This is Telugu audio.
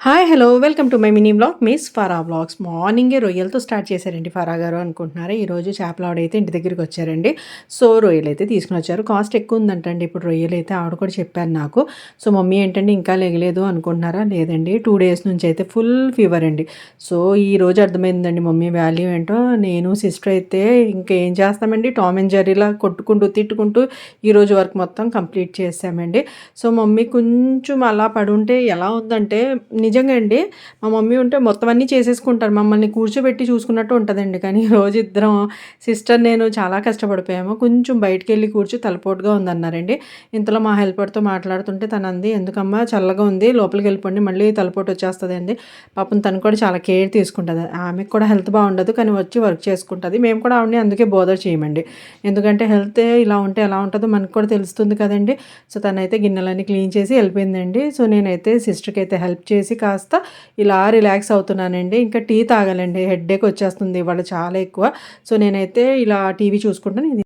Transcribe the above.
Hi! Hello! Welcome to my mini vlog miss Farah vlogs. మార్నింగే రొయ్యలతో స్టార్ట్ చేశారండి ఫరా గారు అనుకుంటున్నారా? ఈరోజు చేపల ఆవిడైతే ఇంటి దగ్గరికొచ్చారండి. సో, రొయ్యలైతే తీసుకొనొచ్చారు. కాస్ట్ ఎక్కువుందంటండి ఇప్పుడు రొయ్యలైతే ఆవిడ కూడా చెప్పారు నాకు. సో, మమ్మీ ఏంటండి ఇంకా లెగలేదు అనుకుంటున్నారా? లేదండి 2 డేస్ నుంచయితే ఫుల్ ఫీవర్ అండి. సో, ఈరోజు అర్థమైందండి మమ్మీ వాల్యూ ఏంటో. నేను, సిస్టర్ అయితే ఇంకేం చేస్తామండి టామ్ అండ్ జెర్రీలా కొట్టుకుంటూ, తిట్టుకుంటూ ఈరోజు వర్క్ మొత్తం కంప్లీట్ చేశామండి. సో, మమ్మీ కొంచెం అలా పడుంటే ఎలా ఉందంటే నిజంగా అండి. మా మమ్మీ ఉంటే మొత్తం అన్నీ చేసేసుకుంటారు. మమ్మల్ని కూర్చోబెట్టి చూసుకున్నట్టు ఉంటదండి. కానీ ఈరోజు ఇద్దరం సిస్టర్, నేను చాలా కష్టపడిపోయాము. కొంచెం బయటికెళ్ళి కూర్చో తలపోటుగా ఉందన్నారండి. ఇంతలో మా హెల్పర్‌తో మాట్లాడుతుంటే తనంది, "ఎందుకమ్మా చల్లగా ఉంది లోపలికెళ్ళిపోండి మళ్ళీ తలపోటు వచ్చేస్తదండి." పాపం తను కూడా చాలా కేర్ తీసుకుంటది. ఆమెకు కూడా హెల్త్ బాగుండదు. కానీ వచ్చి వర్క్ చేసుకుంటది. మేము కూడా ఆవిడని అందుకే బోదర్ చేయమండి. ఎందుకంటే హెల్తే ఇలా ఉంటే ఎలా ఉంటదో మనకు కూడా తెలుస్తుంది కదండీ! సో, తనైతే గిన్నెలన్నీ క్లీన్ చేసి ఎళ్ళిపోయిందండి. సో, నేనైతే సిస్టర్‌కైతే హెల్ప్ చేసి కాస్త ఇలా రిలాక్స్ అవుతున్నానండి. ఇంకా టీ తాగాలండి. హెడ్‌ఏక్ వచ్చేస్తుంది ఇవాళ చాలా ఎక్కువ. సో, నేనైతే ఇలా టీవీ చూసుకుంటాను. ఇది